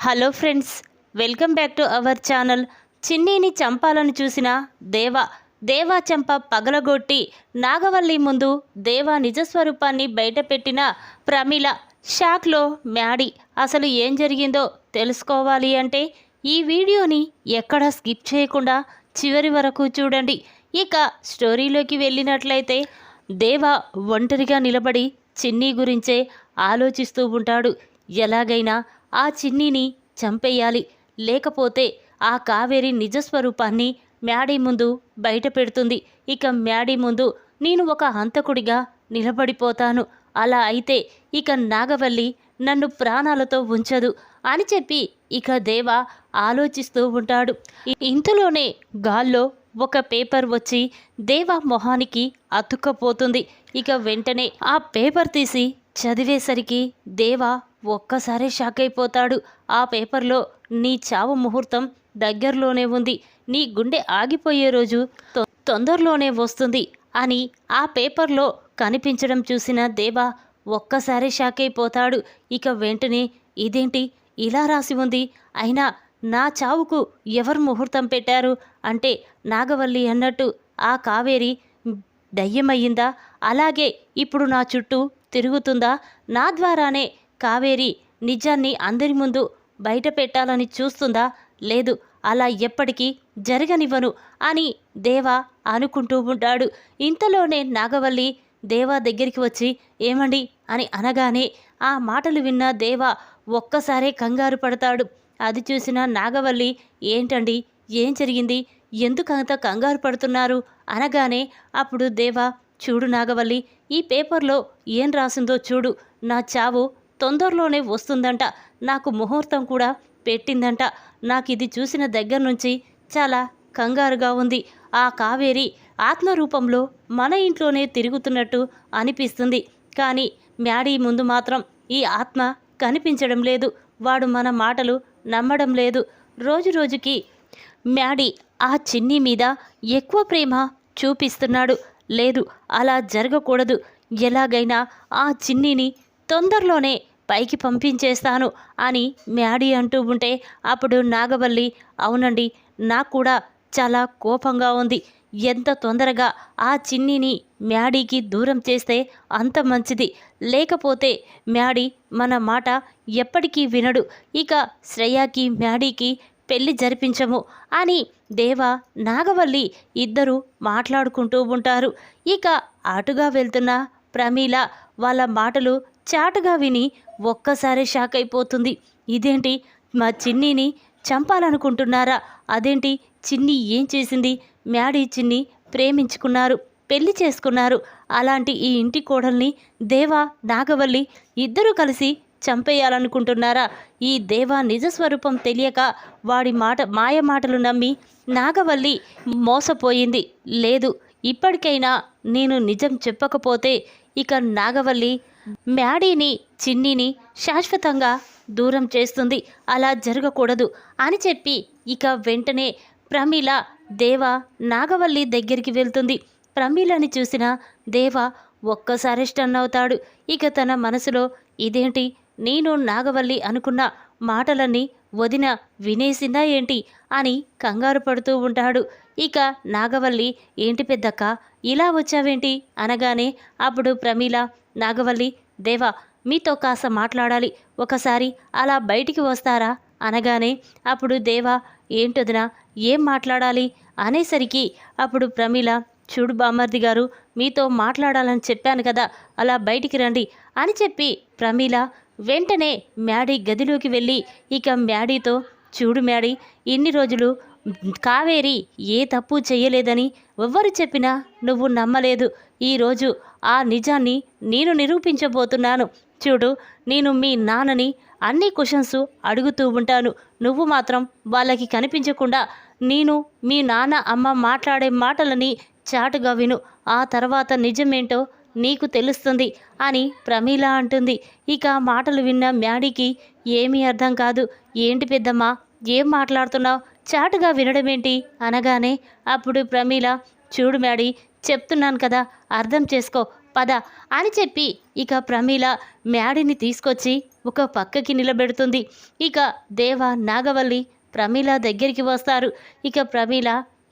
Hello friends, welcome back to our channel. చిన్నీని చంపాలని చూసిన దేవా చెంప పగలగొట్టి నాగవల్లి ముందు దేవా నిజస్వరూపాన్ని బయటపెట్టిన ప్రమీల. షాక్లో మ్యాడీ. అసలు ఏం జరిగిందో తెలుసుకోవాలి అంటే ఈ వీడియోని ఎక్కడా స్కిప్ చేయకుండా చివరి వరకు చూడండి. ఇక స్టోరీలోకి వెళ్ళినట్లయితే దేవా ఒంటరిగా నిలబడి చిన్నీ గురించే ఆలోచిస్తూ ఉంటాడు. ఎలాగైనా ఆ చిన్నీని చంపేయాలి, లేకపోతే ఆ కావేరి నిజస్వరూపాన్ని మ్యాడీ ముందు బయట పెడుతుంది. ఇక మ్యాడీ ముందు నేను ఒక హంతకుడిగా నిలబడిపోతాను. అలా అయితే ఇక నాగవల్లి నన్ను ప్రాణాలతో ఉంచదు అని చెప్పి ఇక దేవా ఆలోచిస్తూ ఉంటాడు. ఇంతలోనే గాల్లో ఒక పేపర్ వచ్చి దేవా మొహానికి అతుక్కపోతుంది. ఇక వెంటనే ఆ పేపర్ తీసి చదివేసరికి దేవా ఒక్కసారి షాక్ అయిపోతాడు. ఆ పేపర్లో నీ చావు ముహూర్తం దగ్గరలోనే ఉంది, నీ గుండె ఆగిపోయే రోజు తొందరలోనే వస్తుంది అని ఆ పేపర్లో కనిపించడం చూసిన దేవా ఒక్కసారి షాక్ అయిపోతాడు. ఇక వెంటనే ఇదేంటి ఇలా రాసి ఉంది, అయినా నా చావుకు ఎవరు ముహూర్తం పెట్టారు అంటే నాగవల్లి అన్నట్టు ఆ కావేరి దయ్యమయ్యిందా? అలాగే ఇప్పుడు నా చుట్టూ తిరుగుతుందా? నా ద్వారానే కావేరి నిజాన్ని అందరి ముందు బయట పెట్టాలని చూస్తుందా? లేదు, అలా ఎప్పటికీ జరగనివ్వను అని దేవా అనుకుంటూ ఉంటాడు. ఇంతలోనే నాగవల్లి దేవా దగ్గరికి వచ్చి ఏమండి అని అనగానే ఆ మాటలు విన్న దేవా ఒక్కసారే కంగారు పడతాడు. అది చూసిన నాగవల్లి ఏంటండి, ఏం జరిగింది, ఎందుకంత కంగారు పడుతున్నారు అనగానే అప్పుడు దేవా చూడు నాగవల్లి, ఈ పేపర్లో ఏం రాసిందో చూడు, నా చావు తొందరలోనే వస్తుందంట, నాకు ముహూర్తం కూడా పెట్టిందంట. నాకు ఇది చూసిన దగ్గర నుంచి చాలా కంగారుగా ఉంది. ఆ కావేరి ఆత్మరూపంలో మన ఇంట్లోనే తిరుగుతున్నట్టు అనిపిస్తుంది. కానీ మ్యాడీ ముందు మాత్రం ఈ ఆత్మ కనిపించడం లేదు. వాడు మన మాటలు నమ్మడం లేదు. రోజు రోజుకి మ్యాడీ ఆ చిన్ని మీద ఎక్కువ ప్రేమ చూపిస్తున్నాడు. లేదు, అలా జరగకూడదు. ఎలాగైనా ఆ చిన్నిని తొందరలోనే పైకి పంపించేస్తాను అని మ్యాడీ అంటూ ఉంటే అప్పుడు నాగవల్లి అవునండి, నాకు కూడా చాలా కోపంగా ఉంది. ఎంత తొందరగా ఆ చిన్నిని మ్యాడీకి దూరం చేస్తే అంత మంచిది. లేకపోతే మ్యాడీ మన మాట ఎప్పటికీ వినడు. ఇక శ్రేయాకి మ్యాడీకి పెళ్లి జరిపించము అని దేవా నాగవల్లి ఇద్దరూ మాట్లాడుకుంటూ ఉంటారు. ఇక అటుగా వెళ్తున్న ప్రమీల వాళ్ళ మాటలు చాటుగా విని ఒక్కసారి షాక్ అయిపోతుంది. ఇదేంటి, మా చిన్నీని చంపాలనుకుంటున్నారా? అదేంటి, చిన్ని ఏం చేసింది? మ్యాడీ చిన్ని ప్రేమించుకున్నారు, పెళ్లి చేసుకున్నారు. అలాంటి ఈ ఇంటి కోడల్ని దేవా నాగవల్లి ఇద్దరూ కలిసి చంపేయాలనుకుంటున్నారా? ఈ దేవా నిజస్వరూపం తెలియక వాడి మాయ మాటలు నమ్మి నాగవల్లి మోసపోయింది. లేదు, ఇప్పటికైనా నేను నిజం చెప్పకపోతే ఇక నాగవల్లి మ్యాడీని చిన్నీని శాశ్వతంగా దూరం చేస్తుంది. అలా జరగకూడదు అని చెప్పి ఇక వెంటనే ప్రమీల దేవా నాగవల్లి దగ్గరికి వెళ్తుంది. ప్రమీలని చూసిన దేవా ఒక్కసారి స్టన్ అవుతాడు. ఇక తన మనసులో ఇదేంటి, నేను నాగవల్లి అనుకున్న మాటలన్నీ వదిన వినేసిందా ఏంటి అని కంగారు పడుతూ ఉంటాడు. ఇక నాగవల్లి ఏంటి పెద్దక్క ఇలా వచ్చావేంటి అనగానే అప్పుడు ప్రమీల నాగవల్లి దేవా మీతో కాస్త మాట్లాడాలి, ఒకసారి అలా బయటికి వస్తారా అనగానే అప్పుడు దేవా ఏంటొదినా, ఏం మాట్లాడాలి అనేసరికి అప్పుడు ప్రమీల చూడు బామ్మర్ది గారు, మీతో మాట్లాడాలని చెప్పాను కదా, అలా బయటికి రండి అని చెప్పి ప్రమీల వెంటనే మ్యాడీ గదిలోకి వెళ్ళి ఇక మ్యాడీతో చూడు మ్యాడీ, ఇన్ని రోజులు కావేరి ఏ తప్పు చెయ్యలేదని ఎవ్వరు చెప్పినా నువ్వు నమ్మలేదు. ఈరోజు ఆ నిజాన్ని నేను నిరూపించబోతున్నాను. చూడు, నేను మీ నాన్నని అన్ని క్వశ్చన్స్ అడుగుతూ ఉంటాను, నువ్వు మాత్రం వాళ్ళకి కనిపించకుండా నేను మీ నాన్న అమ్మ మాట్లాడే మాటలని చాటుగా విను, ఆ తర్వాత నిజమేంటో నీకు తెలుస్తుంది అని ప్రమీల అంటుంది. ఇక మాటలు విన్న మ్యాడీకి ఏమీ అర్థం కాదు. ఏంటి పెద్దమ్మా, ఏం మాట్లాడుతున్నావు, చాటుగా వినడమేంటి అనగానే అప్పుడు ప్రమీల చూడు మ్యాడీ, చెప్తున్నాను కదా అర్థం చేసుకో, పద అని చెప్పి ఇక ప్రమీల మ్యాడీని తీసుకొచ్చి ఒక పక్కకి నిలబెడుతుంది. ఇక దేవ నాగవల్లి ప్రమీల దగ్గరికి వస్తారు. ఇక ప్రమీల,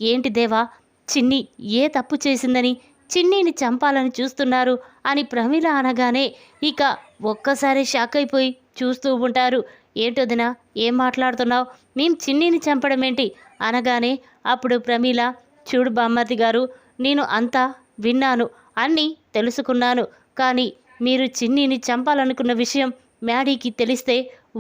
ఏంటి దేవా, చిన్ని ఏ తప్పు చేసిందని చిన్నీని చంపాలని చూస్తున్నారు అని ప్రమీల అనగానే ఇక ఒక్కసారి షాక్ అయిపోయి చూస్తూ ఉంటారు. ఏంటొదినా, ఏం మాట్లాడుతున్నావు, నేను చిన్నీని చంపడం ఏంటి అనగానే అప్పుడు ప్రమీల, చూడు బామ్మర్ది గారు, నేను అంతా విన్నాను, అన్నీ తెలుసుకున్నాను. కానీ మీరు చిన్నీని చంపాలనుకున్న విషయం మ్యాడీకి తెలిస్తే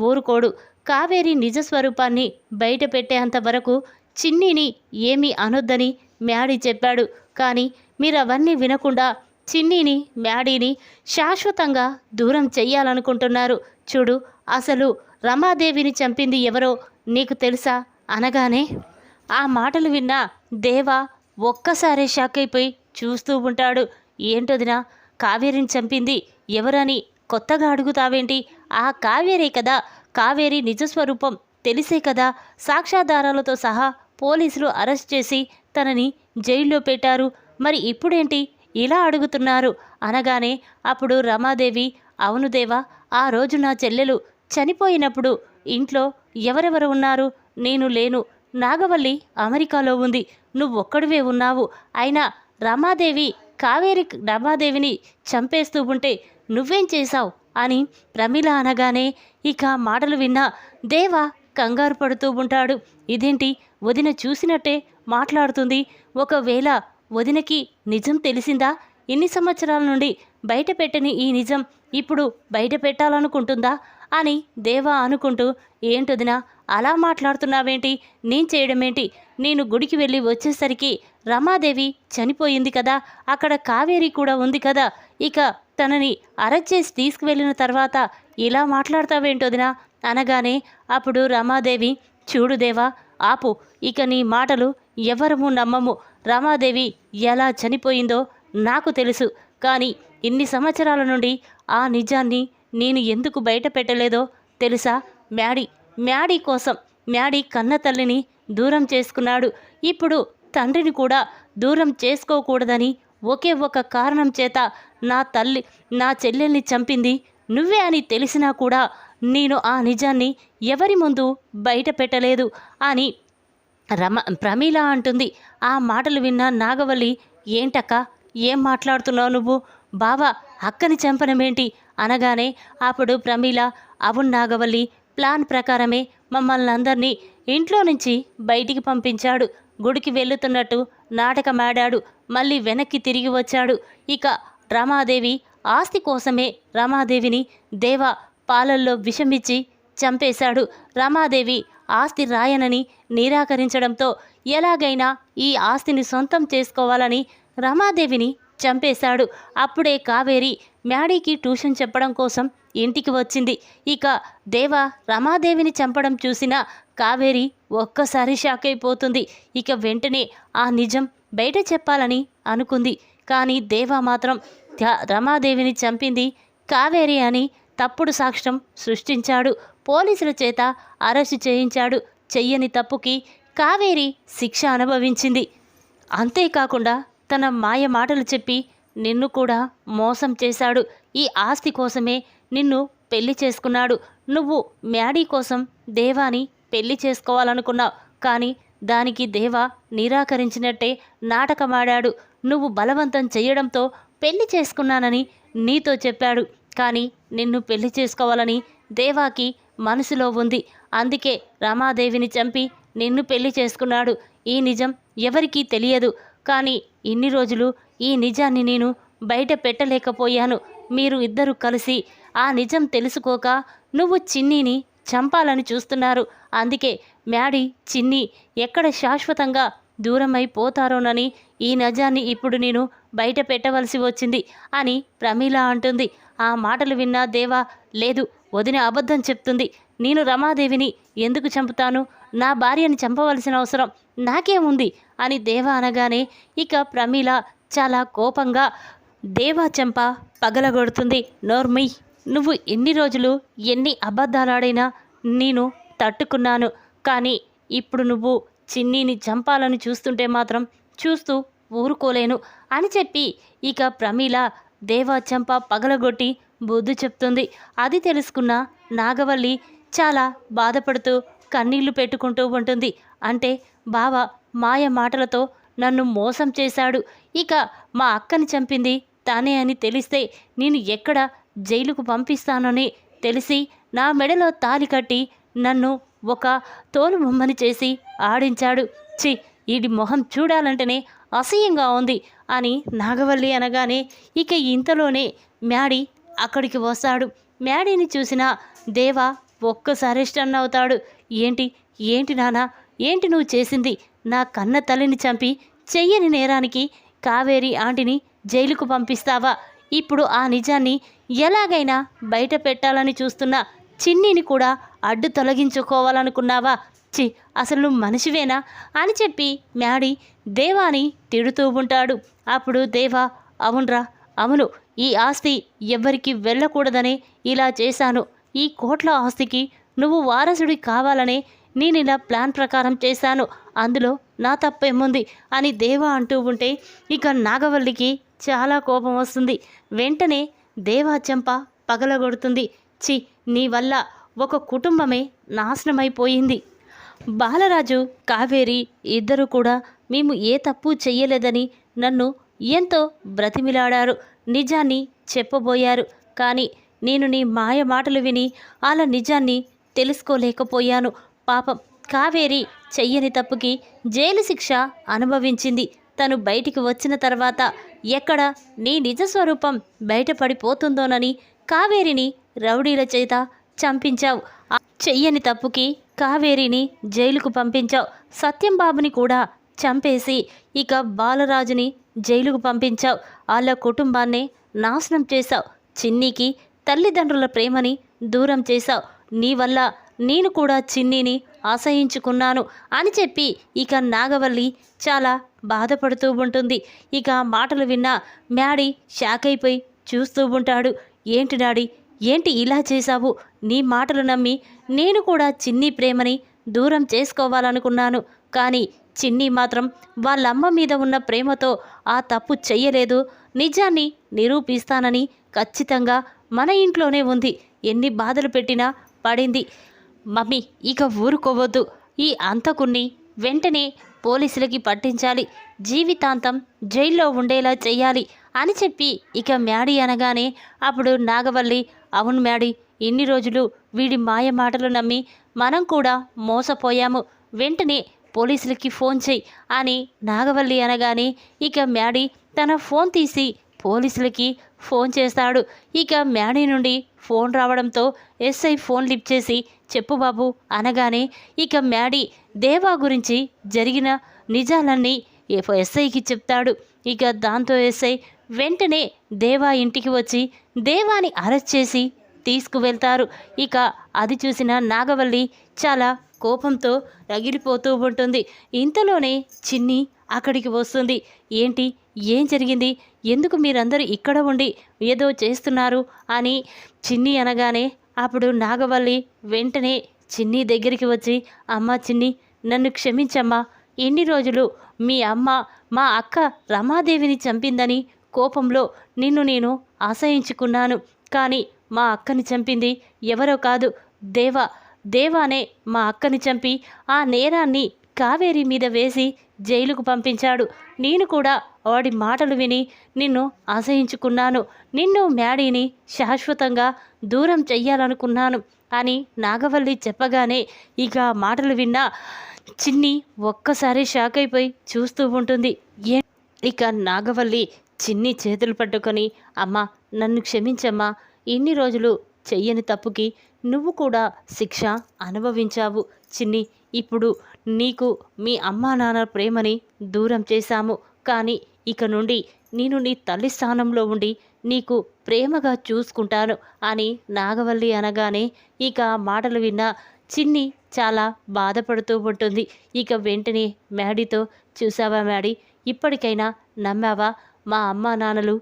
ఊరుకోడు. కావేరి నిజస్వరూపాన్ని బయట పెట్టేంత వరకు చిన్నీని ఏమీ అనొద్దని మ్యాడీ చెప్పాడు. కానీ మీరు అవన్నీ వినకుండా చిన్నీని మ్యాడీని శాశ్వతంగా దూరం చెయ్యాలనుకుంటున్నారు. చూడు, అసలు రమాదేవిని చంపింది ఎవరో నీకు తెలుసా అనగానే ఆ మాటలు విన్న దేవ ఒక్కసారే షాక్ అయిపోయి చూస్తూ ఉంటాడు. ఏంటొదినా, కావేరిని చంపింది ఎవరని కొత్తగా అడుగుతావేంటి? ఆ కావేరే కదా, కావేరి నిజస్వరూపం తెలిసే కదా సాక్ష్యాధారాలతో సహా పోలీసులు అరెస్ట్ చేసి తనని జైల్లో పెట్టారు. మరి ఇప్పుడేంటి ఇలా అడుగుతున్నారు అనగానే అప్పుడు రమాదేవి, అవును దేవా, ఆ రోజు నా చెల్లెలు చనిపోయినప్పుడు ఇంట్లో ఎవరెవరు ఉన్నారు? నేను లేను, నాగవల్లి అమెరికాలో ఉంది, నువ్వొక్కడివే ఉన్నావు. అయినా రమాదేవిని చంపేస్తూ ఉంటే నువ్వేం చేశావు అని ప్రమీల అనగానే ఇక మాటలు విన్న దేవ కంగారు పడుతూ ఉంటాడు. ఇదేంటి, వదిన చూసినట్టే మాట్లాడుతుంది, ఒకవేళ వదినకి నిజం తెలిసిందా? ఇన్ని సంవత్సరాల నుండి బయట పెట్టని ఈ నిజం ఇప్పుడు బయట పెట్టాలనుకుంటుందా అని దేవ అనుకుంటూ, ఏంటొదినా అలా మాట్లాడుతున్నావేంటి, నేను చేయడమేంటి? నేను గుడికి వెళ్ళి వచ్చేసరికి రమాదేవి చనిపోయింది కదా, అక్కడ కావేరి కూడా ఉంది కదా, ఇక తనని అరెస్ట్ చేసి తీసుకువెళ్ళిన తర్వాత ఇలా మాట్లాడతావేంటొదినా అనగానే అప్పుడు రమాదేవి, చూడు దేవా, ఆపు, ఇక నీ మాటలు ఎవరము నమ్మము. రమాదేవి ఎలా చనిపోయిందో నాకు తెలుసు. కానీ ఇన్ని సంవత్సరాల నుండి ఆ నిజాన్ని నేను ఎందుకు బయట పెట్టలేదో తెలుసా? మ్యాడీ కోసం మ్యాడీ కన్న తల్లిని దూరం చేసుకున్నాడు. ఇప్పుడు తండ్రిని కూడా దూరం చేసుకోకూడదని ఒకే ఒక కారణం చేత నా చెల్లెల్ని చంపింది నువ్వే అని తెలిసినా కూడా నేను ఆ నిజాన్ని ఎవరి ముందు బయట పెట్టలేదు అని ప్రమీల అంటుంది. ఆ మాటలు విన్న నాగవల్లి, ఏంటక్క, ఏం మాట్లాడుతున్నావు నువ్వు? బావా అక్కని చంపనమేంటి అనగానే అప్పుడు ప్రమీల, అవును నాగవల్లి, ప్లాన్ ప్రకారమే మమ్మల్ని అందరినీ ఇంట్లో నుంచి బయటికి పంపించాడు. గుడికి వెళ్తున్నట్టు నాటకమాడాడు, మళ్ళీ వెనక్కి తిరిగి వచ్చాడు. ఇక రమాదేవి ఆస్తి కోసమే రమాదేవిని దేవ పాలల్లో విషమిచ్చి చంపేశాడు. రమాదేవి ఆస్తి రాయనని నిరాకరించడంతో ఎలాగైనా ఈ ఆస్తిని సొంతం చేసుకోవాలని రమాదేవిని చంపేశాడు. అప్పుడే కావేరి మ్యాడీకి ట్యూషన్ చెప్పడం కోసం ఇంటికి వచ్చింది. ఇక దేవ రమాదేవిని చంపడం చూసిన కావేరి ఒక్కసారి షాక్ అయిపోతుంది. ఇక వెంటనే ఆ నిజం బయట చెప్పాలని అనుకుంది. కానీ దేవ మాత్రం రమాదేవిని చంపింది కావేరి అని తప్పుడు సాక్ష్యం సృష్టించాడు. పోలీసుల చేత అరెస్టు చేయించాడు. చెయ్యని తప్పుకి కావేరి శిక్ష అనుభవించింది. అంతేకాకుండా తన మాయ మాటలు చెప్పి నిన్ను కూడా మోసం చేశాడు. ఈ ఆస్తి కోసమే నిన్ను పెళ్లి చేసుకున్నాడు. నువ్వు మ్యాడీ కోసం దేవాని పెళ్లి చేసుకోవాలనుకున్నావు. కానీ దానికి దేవా నిరాకరించినట్టే నాటకమాడాడు. నువ్వు బలవంతం చెయ్యడంతో పెళ్లి చేసుకున్నానని నీతో చెప్పాడు. కానీ నిన్ను పెళ్లి చేసుకోవాలని దేవాకి మనసులో ఉంది. అందుకే రమాదేవిని చంపి నిన్ను పెళ్లి చేసుకున్నాడు. ఈ నిజం ఎవరికీ తెలియదు. కానీ ఇన్ని రోజులు ఈ నిజాన్ని నేను బయట పెట్టలేకపోయాను. మీరు ఇద్దరు కలిసి ఆ నిజం తెలుసుకోక నువ్వు చిన్నీని చంపాలని చూస్తున్నారు. అందుకే మ్యాడీ చిన్ని ఎక్కడ శాశ్వతంగా దూరమైపోతారోనని ఈ నిజాన్ని ఇప్పుడు నేను బయట పెట్టవలసి వచ్చింది అని ప్రమీల అంటుంది. ఆ మాటలు విన్న దేవా, లేదు, వదిన అబద్ధం చెప్తుంది. నేను రమాదేవిని ఎందుకు చంపుతాను? నా భార్యని చంపవలసిన అవసరం నాకేముంది అని దేవ అనగానే ఇక ప్రమీల చాలా కోపంగా దేవా చెంప పగలగొడుతుంది. నోర్మై, నువ్వు ఎన్ని రోజులు ఎన్ని అబద్ధాలాడైనా నేను తట్టుకున్నాను. కానీ ఇప్పుడు నువ్వు చిన్నీని చంపాలని చూస్తుంటే మాత్రం చూస్తూ ఊరుకోలేను అని చెప్పి ఇక ప్రమీల దేవా చెంప పగలగొట్టి బుద్ధి చెప్తుంది. అది తెలుసుకున్న నాగవల్లి చాలా బాధపడుతూ కన్నీళ్లు పెట్టుకుంటూ ఉంటుంది. అంటే బావ మాయ మాటలతో నన్ను మోసం చేశాడు. ఇక మా అక్కని చంపింది తానే అని తెలిస్తే నేను ఎక్కడ జైలుకు పంపిస్తానని తెలిసి నా మెడలో తాలి కట్టి నన్ను ఒక తోలు బొమ్మని చేసి ఆడించాడు. చి ఈడి మొహం చూడాలంటేనే అసహ్యంగా ఉంది అని నాగవల్లి అనగానే ఇక ఇంతలోనే మ్యాడీ అక్కడికి వస్తాడు. మ్యాడీని చూసిన దేవా ఒక్కసారి స్టన్ అవుతాడు. ఏంటి ఏంటి నాన్న, ఏంటి నువ్వు చేసింది? నా కన్న తల్లిని చంపి చెయ్యని నేరానికి కావేరి ఆంటీని జైలుకు పంపిస్తావా? ఇప్పుడు ఆ నిజాన్ని ఎలాగైనా బయట పెట్టాలని చూస్తున్న చిన్నిని కూడా అడ్డు తొలగించుకోవాలనుకున్నావా? చి అసలు నువ్వు మనిషివేనా అని చెప్పి మ్యాడీ దేవాని తిడుతూ ఉంటాడు. అప్పుడు దేవా అవునరా, అవును, ఈ ఆస్తి ఎవ్వరికి వెళ్ళకూడదనే ఇలా చేశాను. ఈ కోట్ల ఆస్తికి నువ్వు వారసుడి కావాలనే నేను ఇలా ప్లాన్ ప్రకారం చేశాను. అందులో నా తప్పేముంది అని దేవా అంటూ ఉంటే ఇక నాగవల్లికి చాలా కోపం వస్తుంది. వెంటనే దేవా చెంప పగలగొడుతుంది. చి నీ వల్ల ఒక కుటుంబమే నాశనమైపోయింది. బాలరాజు కావేరి ఇద్దరు కూడా మేము ఏ తప్పు చెయ్యలేదని నన్ను ఎంతో బ్రతిమిలాడారు, నిజాన్ని చెప్పబోయారు. కానీ నేను నీ మాయ మాటలు విని అలా నిజాన్ని తెలుసుకోలేకపోయాను. పాపం కావేరి చెయ్యని తప్పుకి జైలు శిక్ష అనుభవించింది. తను బయటికి వచ్చిన తర్వాత ఎక్కడ నీ నిజ స్వరూపం బయటపడిపోతుందోనని కావేరిని రౌడీల చేత చంపించావు. చెయ్యని తప్పుకి కావేరిని జైలుకు పంపించావు. సత్యంబాబుని కూడా చంపేసి ఇక బాలరాజుని జైలుకు పంపించావు. వాళ్ళ కుటుంబాన్ని నాశనం చేశావు. చిన్నికి తల్లిదండ్రుల ప్రేమని దూరం చేశావు. నీ వల్ల నేను కూడా చిన్నిని అసహించుకున్నాను అని చెప్పి ఇక నాగవల్లి చాలా బాధపడుతూ ఉంటుంది. ఇక మాటలు విన్న మ్యాడీ షాక్ అయిపోయి చూస్తూ ఉంటాడు. ఏంటి డాడీ, ఏంటి ఇలా చేశావు? నీ మాటలు నమ్మి నేను కూడా చిన్ని ప్రేమని దూరం చేసుకోవాలనుకున్నాను. కానీ చిన్ని మాత్రం వాళ్ళమ్మ మీద ఉన్న ప్రేమతో ఆ తప్పు చెయ్యలేదు, నిజాన్ని నిరూపిస్తానని ఖచ్చితంగా మన ఇంట్లోనే ఉంది. ఎన్ని బాధలు పెట్టినా పడింది. మమ్మీ ఇక ఊరుకోవద్దు. ఈ అంతకుణ్ణి వెంటనే పోలీసులకి పట్టించాలి, జీవితాంతం జైల్లో ఉండేలా చెయ్యాలి అని చెప్పి ఇక మ్యాడీ అనగానే అప్పుడు నాగవల్లి అవును మ్యాడీ, ఇన్ని రోజులు వీడి మాయ మాటలు నమ్మి మనం కూడా మోసపోయాము. వెంటనే పోలీసులకి ఫోన్ చెయ్యి అని నాగవల్లి అనగానే ఇక మ్యాడీ తన ఫోన్ తీసి పోలీసులకి ఫోన్ చేస్తాడు. ఇక మ్యాడీ నుండి ఫోన్ రావడంతో ఎస్ఐ ఫోన్ లిఫ్ట్ చేసి చెప్పు బాబు అనగానే ఇక మ్యాడీ దేవా గురించి జరిగిన నిజాలన్నీ ఎస్ఐకి చెప్తాడు. ఇక దాంతో ఎస్ఐ వెంటనే దేవా ఇంటికి వచ్చి దేవాని అరెస్ట్ చేసి తీసుకువెళ్తారు. ఇక అది చూసిన నాగవల్లి చాలా కోపంతో రగిలిపోతూ ఉంటుంది. ఇంతలోనే చిన్ని అక్కడికి వస్తుంది. ఏంటి, ఏం జరిగింది? ఎందుకు మీరందరూ ఇక్కడ ఉండి ఏదో చేస్తున్నారు అని చిన్ని అనగానే అప్పుడు నాగవల్లి వెంటనే చిన్ని దగ్గరికి వచ్చి అమ్మ చిన్ని, నన్ను క్షమించమ్మా. ఎన్ని రోజులు మీ అమ్మ మా అక్క రమాదేవిని చంపిందని కోపంలో నిన్ను నేను అసహించుకున్నాను. కానీ మా అక్కని చంపింది ఎవరో కాదు, దేవానే మా అక్కని చంపి ఆ నేరాన్ని కావేరి మీద వేసి జైలుకు పంపించాడు. నేను కూడా వాడి మాటలు విని నిన్ను అసహించుకున్నాను. నిన్ను మ్యాడీని శాశ్వతంగా దూరం చెయ్యాలనుకున్నాను అని నాగవల్లి చెప్పగానే ఇక మాటలు విన్నా చిన్ని ఒక్కసారి షాక్ అయిపోయి చూస్తూ ఉంటుంది. ఇక నాగవల్లి చిన్ని చేతులు పట్టుకొని అమ్మా నన్ను క్షమించమ్మా, ఇన్ని రోజులు చెయ్యని తప్పుకి నువ్వు కూడా శిక్ష అనుభవించావు చిన్ని. ఇప్పుడు నీకు మీ అమ్మా నాన్న ప్రేమని దూరం చేశాము. కానీ ఇక నుండి నేను నీ తల్లి స్థానంలో ఉండి నీకు ప్రేమగా చూసుకుంటాను అని నాగవల్లి అనగానే ఇక మాటలు విన్న చిన్ని చాలా బాధపడుతూ ఉంటుంది. ఇక వెంటనే మ్యాడీతో చూసావా మ్యాడీ, ఇప్పటికైనా నమ్మావా? మా అమ్మా నాన్నలు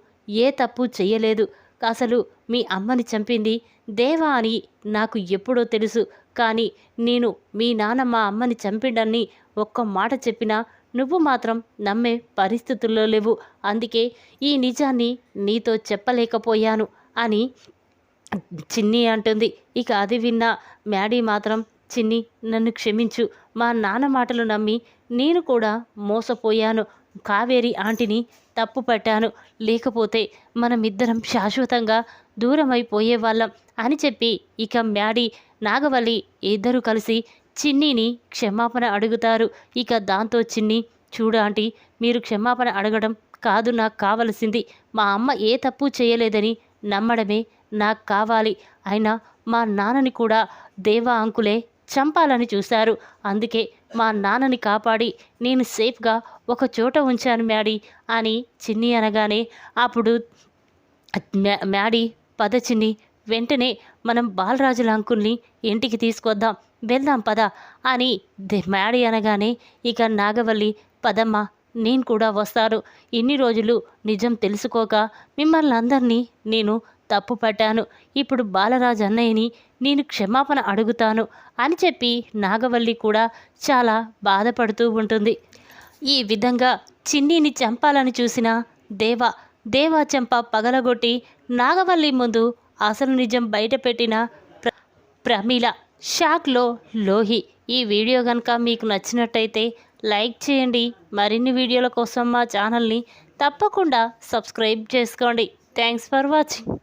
ఏ తప్పు చెయ్యలేదు. అసలు మీ అమ్మని చంపింది దేవా అని నాకు ఎప్పుడో తెలుసు. కానీ నేను మీ నాన్న మా అమ్మని చంపిండని ఒక్క మాట చెప్పినా నువ్వు మాత్రం నమ్మే పరిస్థితుల్లో లేవు. అందుకే ఈ నిజాన్ని నీతో చెప్పలేకపోయాను అని చిన్ని అంటుంది. ఇక అది విన్న మ్యాడీ మాత్రం, చిన్ని నన్ను క్షమించు, మా నాన్న మాటలు నమ్మి నేను కూడా మోసపోయాను, కావేరి ఆంటీని తప్పు పట్టాను, లేకపోతే మనమిద్దరం శాశ్వతంగా దూరం అయిపోయేవాళ్ళం అని చెప్పి ఇక మ్యాడీ నాగవల్లి ఇద్దరు కలిసి చిన్నీని క్షమాపణ అడుగుతారు. ఇక దాంతో చిన్ని, చూడు ఆంటీ, మీరు క్షమాపణ అడగడం కాదు నాకు కావలసింది, మా అమ్మ ఏ తప్పు చేయలేదని నమ్మడమే నాకు కావాలి. అయినా మా నాన్నని కూడా దేవా అంకులే చంపాలని చూశారు. అందుకే మా నాన్నని కాపాడి నేను సేఫ్గా ఒక చోట ఉంచాను మ్యాడీ అని చిన్ని అనగానే అప్పుడు మ్యాడీ, పద చిన్ని, వెంటనే మనం బాలరాజుల అంకుల్ని ఇంటికి తీసుకొద్దాం, వెళ్దాం పద అని మ్యాడీ అనగానే ఇక నాగవల్లి, పదమ్మా నేను కూడా వస్తాను, ఇన్ని రోజులు నిజం తెలుసుకోక మిమ్మల్ని అందరినీ నేను తప్పు పట్టాను, ఇప్పుడు బాలరాజు అన్నయ్యని నేను క్షమాపణ అడుగుతాను అని చెప్పి నాగవల్లి కూడా చాలా బాధపడుతూ ఉంటుంది. ఈ విధంగా చిన్నీని చంపాలని చూసిన దేవా చెంప పగలగొట్టి నాగవల్లి ముందు అసలు నిజం బయటపెట్టిన ప్రమీల. షాక్లో లోహి. ఈ వీడియో కనుక మీకు నచ్చినట్టయితే లైక్ చేయండి. మరిన్ని వీడియోల కోసం మా ఛానల్ని తప్పకుండా సబ్స్క్రైబ్ చేసుకోండి. Thanks for watching.